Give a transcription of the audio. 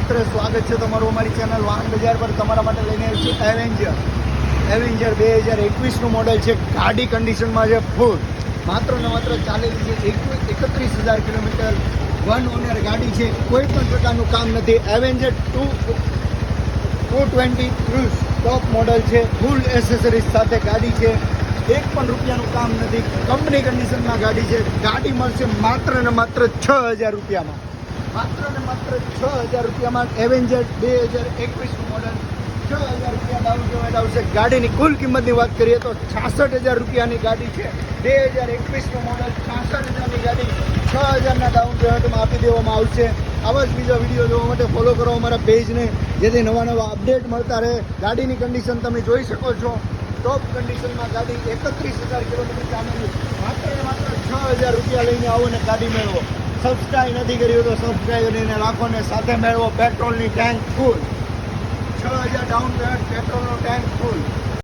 મિત્ર, સ્વાગત છે તમારું અમારી ચેનલ વાહન બજાર પર. તમારા માટે લઈને આવ્યું છું એવેન્જર 2021નું મોડલ છે. ગાડી કન્ડિશનમાં છે ફૂલ. માત્ર ને માત્ર ચાલેલી છે 31,000 કિલોમીટર. વન ઓનર ગાડી છે, કોઈ પણ પ્રકારનું કામ નથી. એવેન્જર 220 ક્રુઝ ટોપ મોડલ છે. ફૂલ એસેસરીઝ સાથે ગાડી છે. એક પણ રૂપિયાનું કામ નથી. કંપની કન્ડિશનમાં ગાડી છે. ગાડી મળશે માત્ર ને માત્ર 6,000 રૂપિયામાં. માત્ર ને માત્ર 6,000 રૂપિયામાં એવેન્જર 2021નું મોડલ 6,000 રૂપિયા ડાઉન પેમેન્ટ આવશે. ગાડીની કુલ કિંમતની વાત કરીએ તો 66,000 રૂપિયાની ગાડી છે. 2021નું મોડલ 66,000ની ગાડી 6,000ના ડાઉન પેમેન્ટમાં આપી દેવામાં આવશે. આવા જ બીજા વિડીયો જોવા માટે ફોલો કરો અમારા પેજને, જેથી નવા અપડેટ મળતા રહે. ગાડીની કન્ડિશન તમે જોઈ શકો છો. ટોપ કન્ડિશનમાં ગાડી 31,000 કિલોમીટર ચાલેલી. માત્ર ને માત્ર 6,000 રૂપિયા લઈને આવો ને ગાડી મેળવો. સબસ્ક્રાઈબ નથી કર્યું તો સબસ્ક્રાઈબ કરીને રાખો ને સાથે મેળવો પેટ્રોલની ટેન્ક ફૂલ. 6,000 ડાઉન પેમેન્ટ, પેટ્રોલનો ટેન્ક ફૂલ.